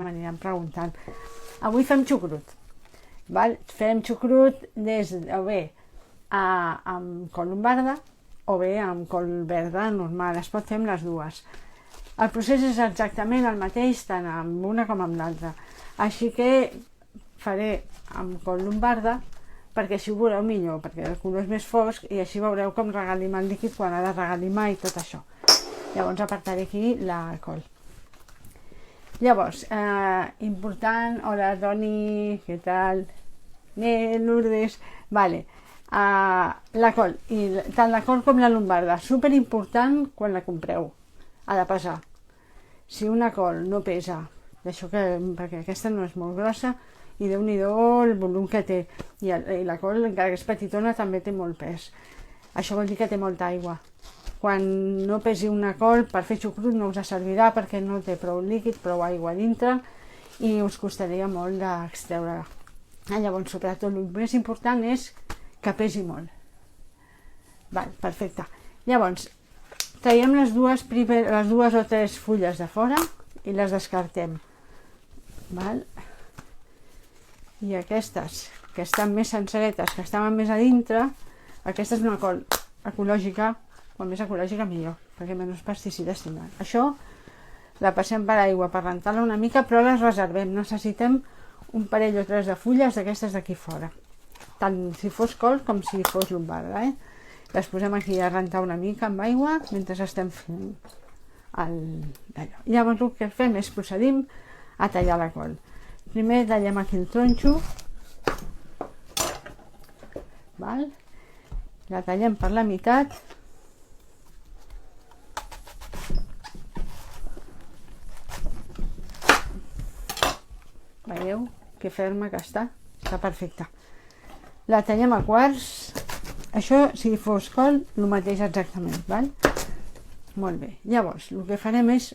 m'aniran preguntant. Avui fem xucrut. Val? Fem xucrut o bé amb col lombarda o bé amb col verda normal. Es pot fer amb les dues. El procés és exactament el mateix tant amb una com amb l'altra. Així que faré amb col lombarda perquè així ho veureu millor, perquè el color és més fosc i així veureu com regalim el líquid quan ha de regalimar i tot això. Llavors apartaré aquí la col. Llavors, important, hola Toni, què tal? Lourdes, vale. La col, i tant la col com la lombarda, superimportant quan la compreu, ha de pesar. Si una col no pesa, perquè aquesta no és molt grossa, i Déu-n'hi-do el volum que té, i la col, encara que és petitona, també té molt pes. Això vol dir que té molta aigua. Quan no pesi una col, per fer xucrut no us servirà perquè no té prou líquid, prou aigua dintre, i us costaria molt d'extreure-la. Llavors, sobretot, el més important és que pesi molt. Val, perfecte. Llavors, traiem les dues o tres fulles de fora i les descartem. Val? I aquestes, que estan més senceretes, que estaven més a dintre, aquesta és una col ecològica, quan més ecològica millor, perquè menys pesticides tindran. Això la passem per aigua per rentar-la una mica, però les reservem. Necessitem un parell o tres de fulles d'aquestes d'aquí fora, tant si fos col com si fos lombarda. Les posem aquí a rentar una mica amb aigua mentre estem fent d'allò. Llavors el que fem és procedim a tallar la col. Primer tallem aquí el tronxo, val? La tallem per la meitat. Veieu que ferma que està? Està perfecta. La tallem a quarts. Això, si fos col, el mateix exactament, val? Molt bé. Llavors, el que farem és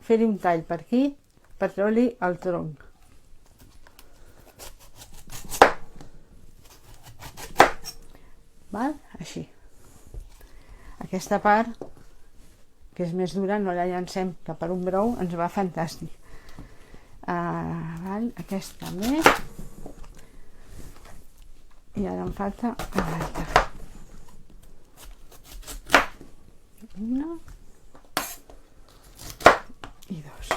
fer-hi un tall per aquí, per treure-li el tronc. Val? Així. Aquesta part, que és més dura, no la llancem, que per un brou ens va fantàstic. Val? Aquesta també. I ara em falta l'altra. Una i dos.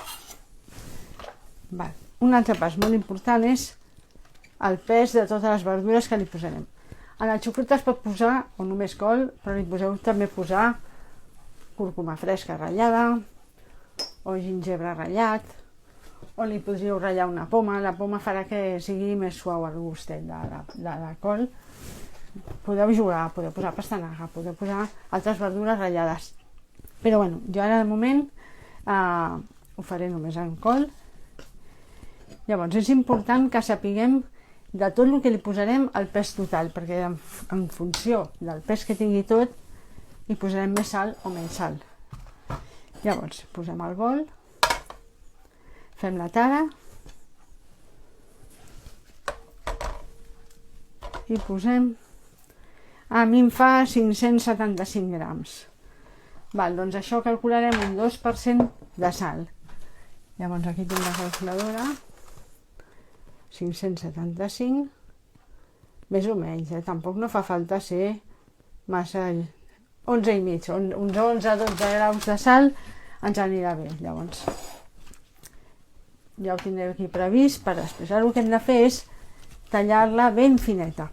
Val. Un altre pas molt important és el pes de totes les verdures que li posarem. En el xucrut es pot posar, o només col, però li podeu també posar cúrcuma fresca ratllada, o gingebre ratllat, o li podríeu ratllar una poma. La poma farà que sigui més suau el gustet de la col. Podeu jugar, podeu posar pastanaga, podeu posar altres verdures ratllades. Però bueno, jo ara de moment ho faré només en col. Llavors és important que sapiguem de tot el que li posarem el pes total, perquè en funció del pes que tingui tot hi posarem més sal o menys sal. Llavors posem el bol, fem la tara i posem, a mi em fa 575 grams. Val, doncs això calcularem un 2% de sal. Llavors aquí tinc la calculadora. 575, més o menys, tampoc no fa falta ser massa, 11 i mig, uns 11-12 graus de sal ens anirà bé. Llavors ja ho tindré aquí previst per després. Ara el que hem de fer és tallar-la ben fineta.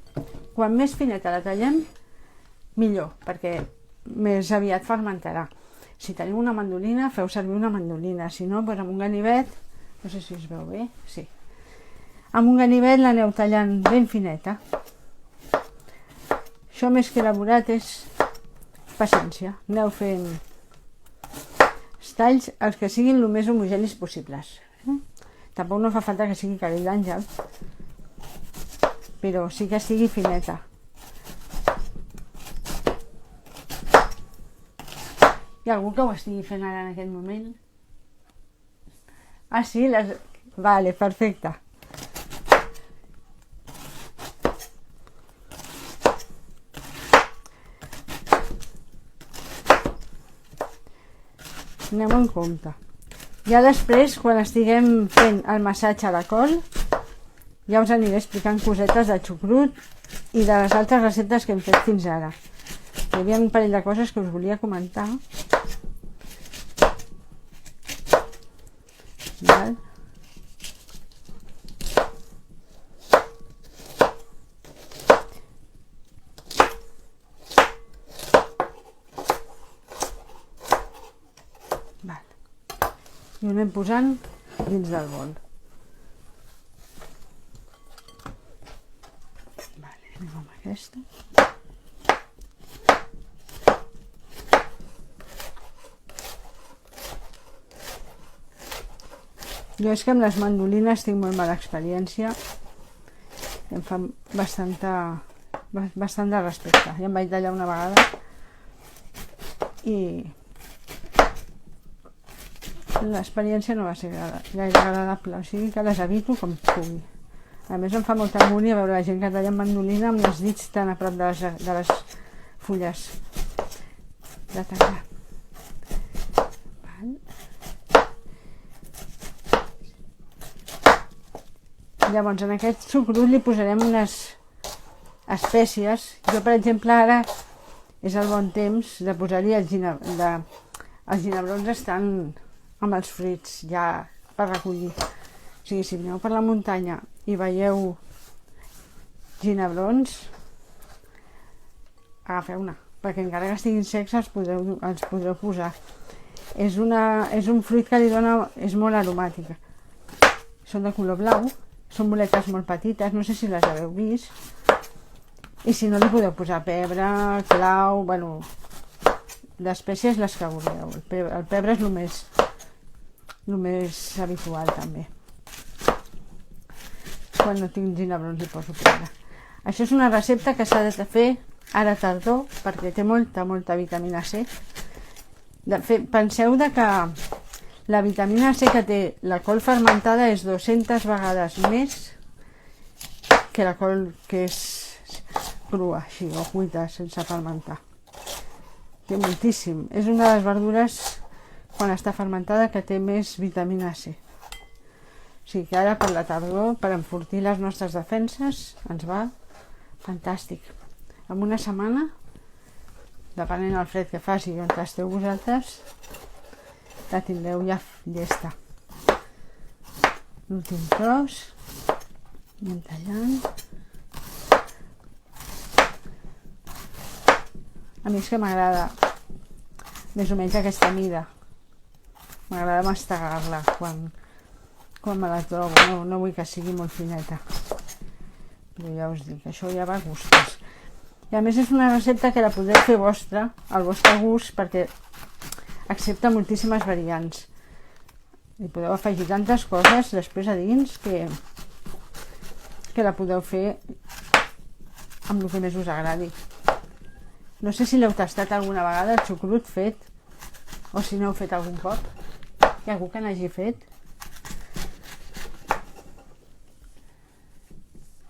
Quan més fineta la tallem, millor, perquè més aviat fermentarà. Si teniu una mandolina, feu servir una mandolina, si no, doncs amb un ganivet, no sé si es veu bé, sí. Amb un ganivet l'aneu tallant ben fineta. Això més que elaborat és paciència. Aneu fent els talls els que siguin el més homogenis possibles. Tampoc no fa falta que sigui cabell d'àngel, però sí que sigui fineta. Hi ha algú que ho estigui fent ara en aquest moment? Ah, sí? Vale, perfecte. Anem en compte. Ja després, quan estiguem fent el massatge a la col, ja us aniré explicant cosetes de xucrut i de les altres receptes que hem fet fins ara. Hi havia un parell de coses que us volia comentar. Val? I ho anem posant dins del bol. Vale, anem amb aquesta. Jo és que amb les mandolines tinc molt mala experiència. Em fa bastant de respecte. Ja em vaig tallar una vegada i l'experiència no va ser gaire agradable, o sigui que les evito com pugui. A més em fa molta angúnia veure la gent que talla amb mandolina amb els dits tan a prop de les fulles de tallar. Llavors en aquest xucrut li posarem unes espècies. Jo per exemple ara és el bon temps de posar-hi els ginebrons estan amb els fruits ja per recollir. O sigui, si aneu per la muntanya i veieu ginebrons, agafeu-ne, perquè encara que estiguin secs els podreu posar. És un fruit que li dona, és molt aromàtica. Són de color blau, són boletes molt petites, no sé si les haveu vist. I si no li podeu posar pebre, clau, bueno, d'espècies les que vulgueu. El pebre és el més habitual també. Quan no tinc ginebrons li poso pebre. Això és una recepta que s'ha de fer ara tardor perquè té molta vitamina C. De fet, penseu que la vitamina C que té la col fermentada és 200 vegades més que la col que és crua, així, o cuita sense fermentar. Té moltíssim. És una de les verdures, quan està fermentada, que té més vitamina C. O sigui que ara per la tardor, per enfortir les nostres defenses, ens va fantàstic. En una setmana, depenent del fred que faci i on esteu vosaltres, la tindreu ja llesta. L'últim tros, anem tallant. A mi és que m'agrada més o menys aquesta mida. M'agrada mastegar-la quan me la trobo. No vull que sigui molt fineta. Però ja us dic, això ja va a gustos. I a més és una recepta que la podeu fer vostra, al vostre gust, perquè accepta moltíssimes variants. Hi podeu afegir tantes coses després a dins que la podeu fer amb el que més us agradi. No sé si l'heu tastat alguna vegada, el xucrut fet, o si n'heu fet algun cop. Hi ha algú que n'hagi fet?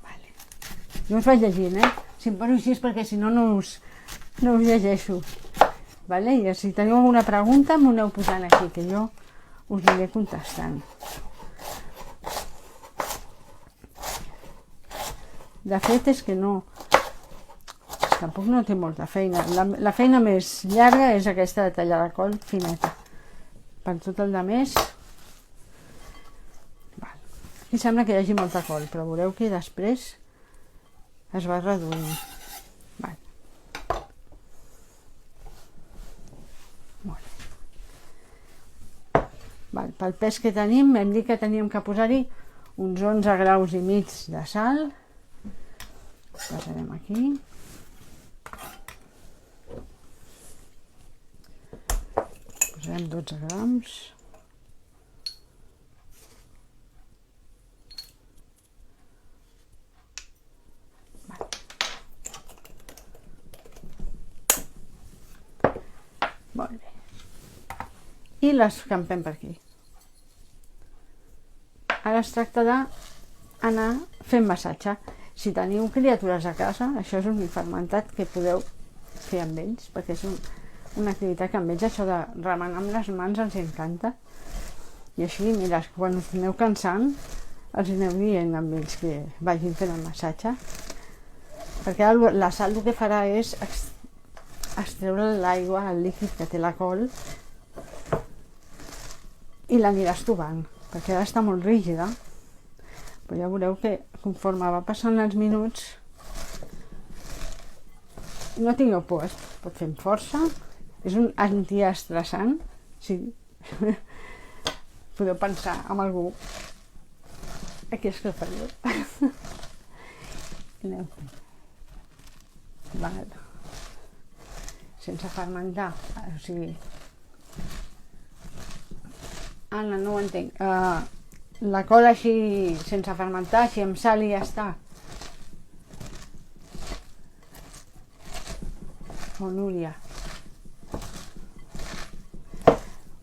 Vale. Jo us vaig llegint, Si em poso així és perquè si no, no us llegeixo. Vale? I si teniu alguna pregunta m'ho aneu posant aquí, que jo us aniré contestant. De fet és que tampoc no té molta feina. La feina més llarga és aquesta de tallar la col fineta. Per tot el de més, aquí sembla que hi hagi molta col, però veureu que després es va reduint. Pel pes que tenim, hem dit que teníem que posar-hi uns 11 graus i mig de sal. Posarem aquí. Posarem 12 grams. Molt bé. I l'escampem per aquí. Ara es tracta d'anar fent massatge. Si teniu criatures a casa, això és un fermentat que podeu fer amb ells, perquè és una activitat que amb ells això de remenar amb les mans els encanta. I així, mira, quan us aneu cansant, els aneu dient amb ells que vagin fent el massatge, perquè la sal el que farà és extreure l'aigua, el líquid que té la col, i l'aniràs tovant, perquè ara està molt rígida. Però ja veureu que conforme va passant els minuts, no tingueu por, es pot fer amb força, és un antiestressant, sí. Podeu pensar en algú aquí escalfador. Aneu. Val. Sense fermentar, o sigui... Anna, no ho entenc. La col així, sense fermentar, així amb sal i ja està. O Núria.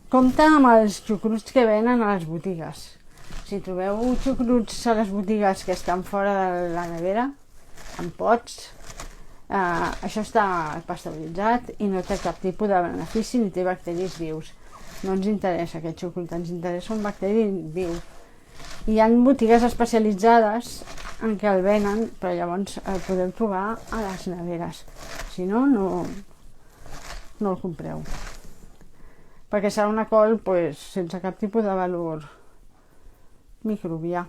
Compte amb els xucruts que venen a les botigues. Si trobeu xucruts a les botigues que estan fora de la nevera, en pots, això està pasteuritzat i no té cap tipus de benefici ni té bacteris vius. No ens interessa aquest xucrut, ens interessa un bacteri viu. Hi ha botigues especialitzades en què el venen, però llavors el podeu trobar a les neveres. Si no, no el compreu. Perquè serà una col sense cap tipus de valor microbià.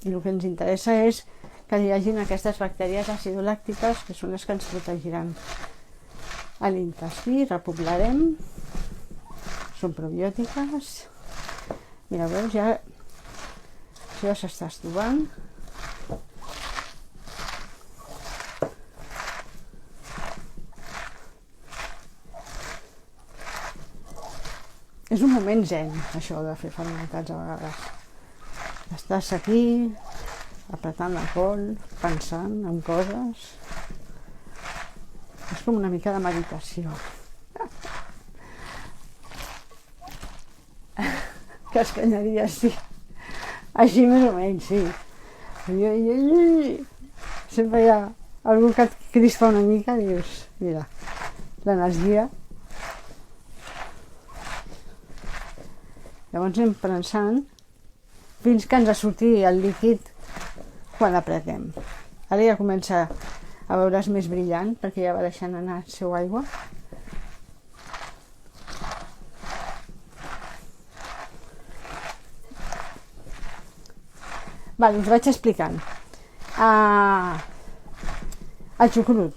I el que ens interessa és que hi hagi aquestes bactèries acidolàctiques que són les que ens protegiran a l'intestí. Repoblarem, són probiòtiques. Mira, veus, ja això ja s'està estovant. És un moment zen, això de fer fermentats a vegades. Estàs aquí, apretant la col, pensant en coses. És com una mica de meditació. Cascanyaria, sí. Així més o menys, sí. Sempre hi ha algú que et crispa una mica i dius, mira, l'energia. Llavors anem prensant fins que ens surti el líquid quan apretem. Ara ja comença a veure's més brillant perquè ja va deixant anar el seu aigua. Vale, us vaig explicant. El xucrut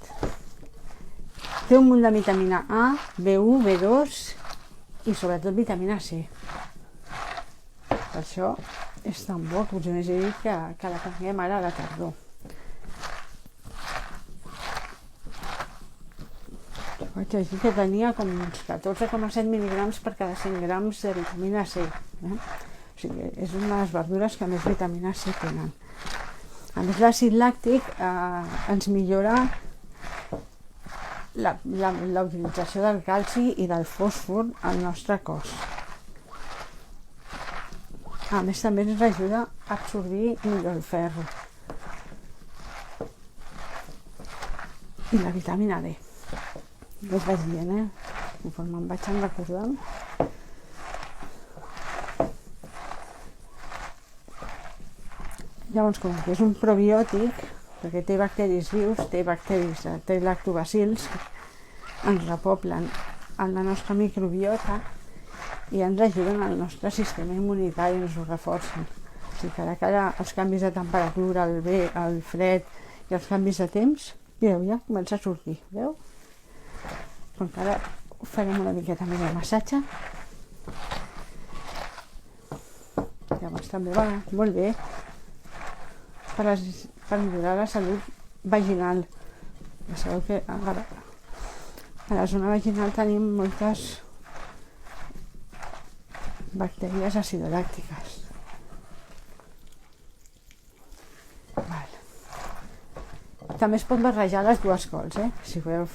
té un munt de vitamina A, B1, B2 i sobretot vitamina C. Per això és tan bo que us he dit que la prenguem ara a la tardor. Vaig dir que tenia com uns 14,7 mil·ligrams per cada 100 grams de vitamina C. O sigui, és una de les verdures que més vitamina C tenen. A més, l'àcid làctic ens millora la utilització del calci i del fòsfor al nostre cos. A més, també ens ajuda a absorbir millor el ferro. I la vitamina D. Us vaig dient, conforme em vaig recordant. Llavors, com que és un probiòtic, perquè té bacteris vius, té lactobacils, ens repoblen en la nostra microbiota i ens ajuden al nostre sistema immunitari, ens ho reforcen. O sigui que ara els canvis de temperatura, el fred i els canvis de temps, mireu, ja comença a sortir, veu? Com que ara farem una miqueta més de massatge. Llavors també va molt bé per millorar la salut vaginal. Ja sabeu que ara a la zona vaginal tenim moltes bactèries acidolàctiques. També es pot barrejar les dues cols, si voleu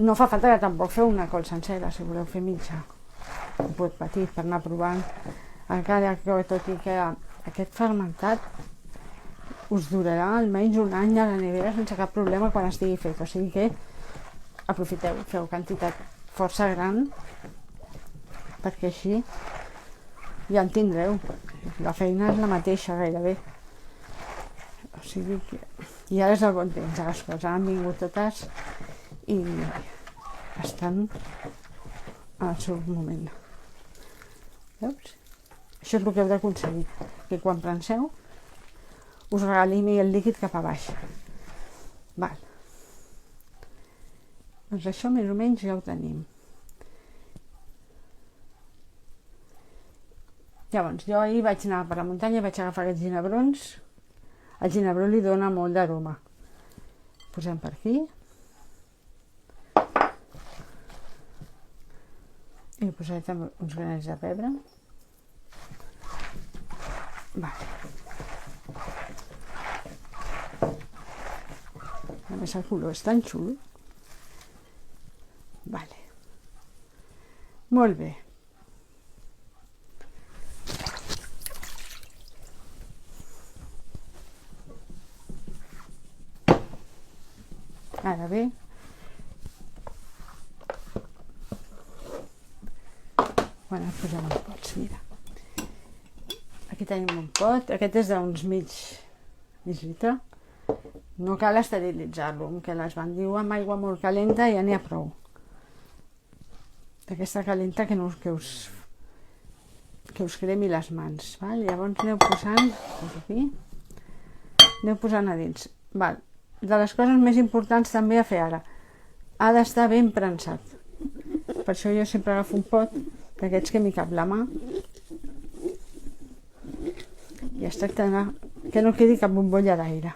no fa falta que tampoc feu una col sencera, si voleu fer mitja, un pot petit per anar provant. Encara que tot i que aquest fermentat us durarà almenys un any a la nevera sense cap problema quan estigui fet, o sigui que aprofiteu, feu quantitat força gran perquè així ja en tindreu. La feina és la mateixa gairebé. O sigui que... I ara és el bon temps, les coses han vingut totes i estan al seu moment. Veus? Això és el que heu d'aconseguir, que quan prenseu us regalimi el líquid cap a baix. Val. Doncs això més o menys ja ho tenim. Llavors, jo ahir vaig anar per la muntanya i vaig agafar aquests ginebrons. El ginebró li dona molt d'aroma. Posem per aquí. I posaré també uns granets de pebre. Vale. A més el color és tan xulo. Vale. Molt bé. Ara bé, bueno, posem els pots, mira. Aquí tenim un pot, aquest és d'uns mig litre. No cal esterilitzar-lo, que les van dir amb aigua molt calenta i ja n'hi ha prou. D'aquesta calenta que us cremi les mans. Val? Llavors aneu posant, aquí, aneu posant a dins. Val. De les coses més importants també a fer ara, ha d'estar ben prensat. Per això jo sempre agafo un pot d'aquests que m'hi cap la mà i es tracta que no quedi cap bombolla d'aire.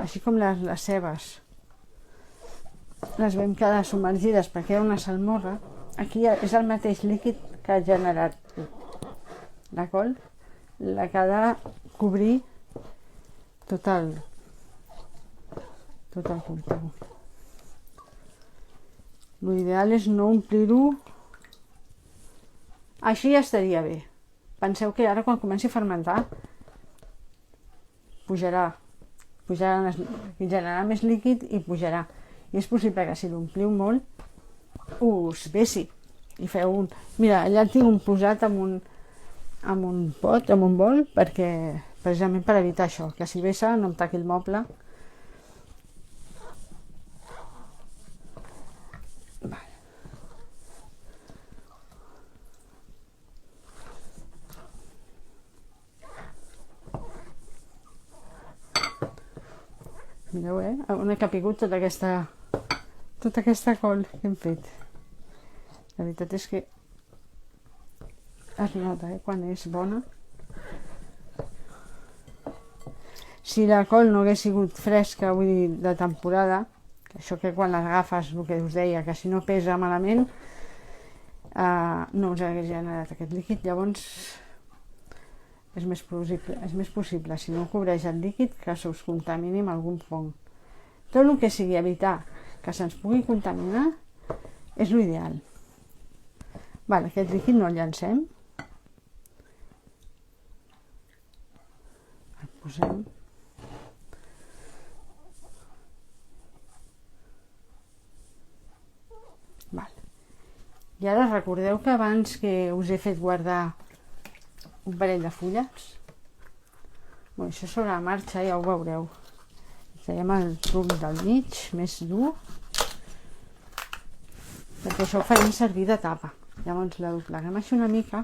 Així com les cebes les vam quedar submergides perquè era una salmorra, aquí és el mateix líquid que ha generat la col, la que ha de cobrir tot el cultiu. L'ideal és no omplir-ho. Així ja estaria bé. Penseu que ara quan comenci a fermentar generarà més líquid i pujarà. I és possible que si l'ompliu molt us vessi i feu un... Mira, allà tinc un posat amb un pot, amb un bol, perquè precisament per evitar això, que si vessa no em taqui el moble. Vale. Mireu, on he capigut tota aquesta col que hem fet. La veritat és que es nota quan és bona. Si la col no hagués sigut fresca, vull dir, de temporada, que això que quan les agafes, el que us deia, que si no pesa malament, no us hagués generat aquest líquid. Llavors és més possible, si no cobreix el líquid, que se us contamini amb algun fong. Tot el que sigui evitar que se'ns pugui contaminar és l'ideal. Vale, aquest líquid no el llancem. El posem. Vale. I ara recordeu que abans que us he fet guardar un parell de fulles? Bé, això sobre la marxa ja ho veureu. Traiem el truc del mig, més dur, perquè això ho farem servir de tapa. Llavors la dobleguem així una mica.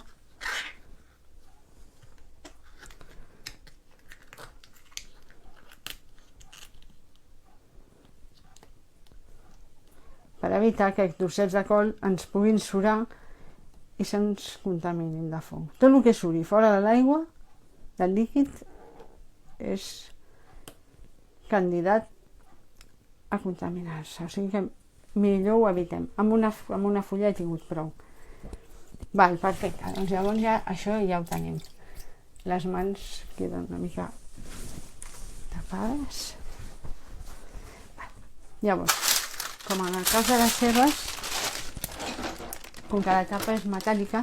Per evitar que els trossets de col ens puguin surar i se'ns contaminin de fong. Tot el que suri fora de l'aigua, del líquid, és candidat a contaminar-se. O sigui que millor ho evitem. Amb una fulla he tingut prou. Val, perfecte. Doncs llavors ja això ja ho tenim. Les mans queden una mica tapades. Llavors, com en el cas de les cebes, com que la tapa és metàl·lica,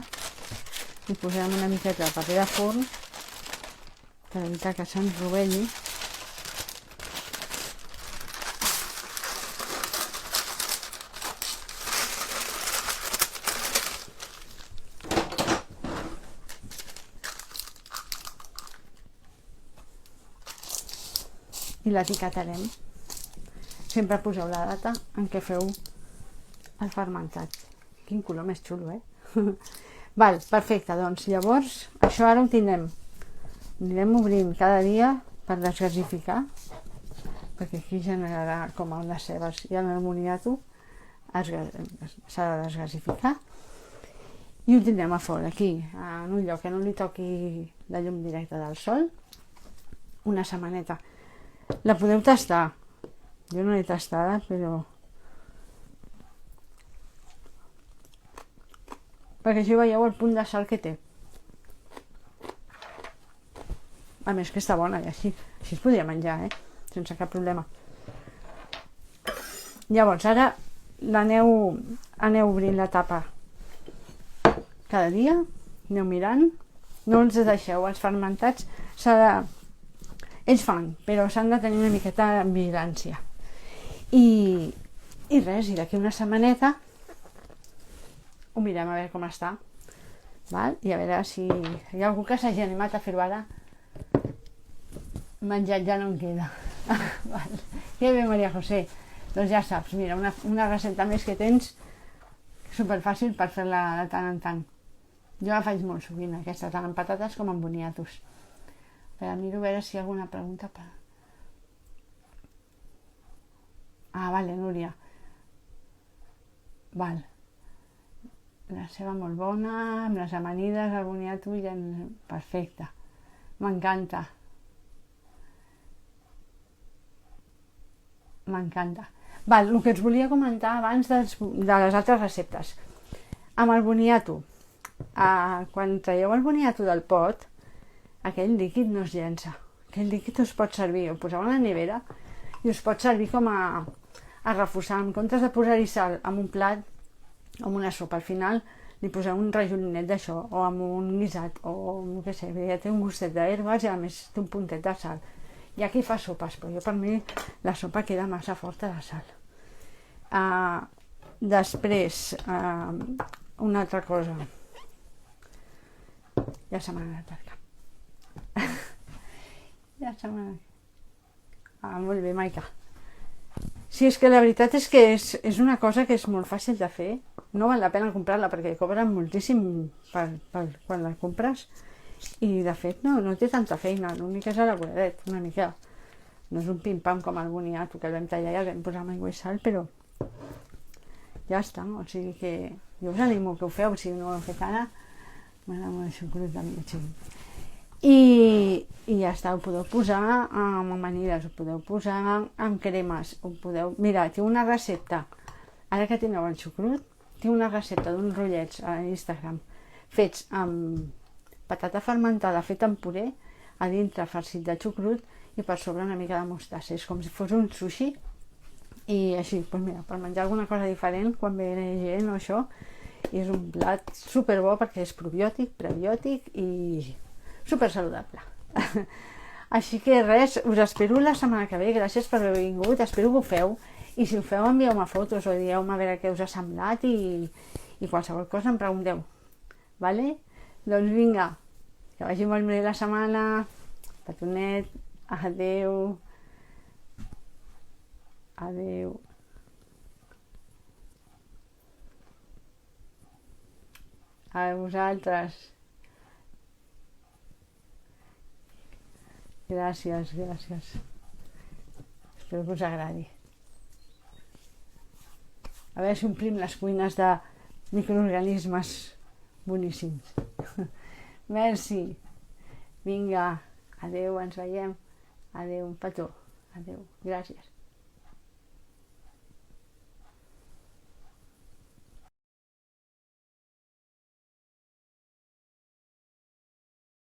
hi posem una miqueta de paper de forn per evitar que se'ns rovelli. I l'etiquetarem. Sempre poseu la data en què feu el fermentat. Quin color més xulo, Val, perfecte, doncs llavors això ara ho tindrem. Anirem obrint cada dia per desgasificar, perquè aquí generarà, com en les cebes i en el moniato, s'ha de desgasificar. I ho tindrem a fora, aquí, en un lloc que no li toqui la llum directa del sol, una setmaneta. La podeu tastar. Jo no l'he tastada, però... perquè així veieu el punt de sal que té. A més que està bona, i així es podria menjar, sense cap problema. Llavors, ara aneu obrint la tapa cada dia, aneu mirant, no ens deixeu els fermentats, ells fan, però s'han de tenir una miqueta de vigilància. I res, i d'aquí una setmaneta ho mirem a veure com està, val? I a veure si hi ha algú que s'hagi animat a fer-ho ara. Menjat ja no en queda. Val. Que bé, Maria José. Doncs ja saps, mira, una recepta més que tens superfàcil per fer-la de tant en tant. Jo la faig molt sovint, aquesta, tant en patates com en boniatos. Però miro a veure si hi ha alguna pregunta per... Ah, vale, Núria. Val. La ceba molt bona, amb les amanides, el boniato, ja... perfecte. M'encanta. M'encanta. Val, el que us volia comentar abans de les altres receptes. Amb el boniato, quan traieu el boniato del pot, aquell líquid no es llença. Aquell líquid us pot servir, ho poseu a la nevera i us pot servir com a refusar. En comptes de posar-hi sal en un plat o en una sopa, al final li poseu un rajolinet d'això, o amb un guisat, o no sé, ja té un gustet d'herbes i a més té un puntet de sal. Hi ha qui fa sopes, però jo per mi la sopa queda massa forta de sal. Després, una altra cosa. Ja se m'ha anat al cap. Ja se m'ha anat. Molt bé, Maica. Sí, és que la veritat és que és una cosa que és molt fàcil de fer. No val la pena comprar-la perquè cobren moltíssim quan la compres. I de fet no té tanta feina, l'únic és elaboradet, una mica. No és un pim-pam com el boniato, que el vam tallar i el vam posar amb aigua i sal, però ja està. O sigui que jo us animo que ho feu, si no ho heu fet ara, m'agrada molt això crut de mig. I ja està, ho podeu posar amb amanides, ho podeu posar amb cremes, ho podeu... Mira, tinc una recepta, ara que teniu el xucrut, tinc una recepta d'uns rotllets a Instagram fets amb patata fermentada feta amb puré, a dintre farcit de xucrut i per sobre una mica de mostassa. És com si fos un sushi i així, doncs mira, per menjar alguna cosa diferent quan ve gent o això, i és un plat superbo perquè és probiòtic, prebiòtic i super saludable. Així que res, us espero la setmana que ve, gràcies per haver vingut, espero que ho feu, i si ho feu envieu-me fotos o dieu-me a veure què us ha semblat i qualsevol cosa em pregunteu, vale? Doncs vinga, que vagi molt bé la setmana, petonet, adeu, adeu. A vosaltres. Gràcies, gràcies. Espero que us agradi. A veure si omplim les cuines de microorganismes boníssims. Merci. Vinga, adeu, ens veiem. Adeu, un petó. Adeu, gràcies.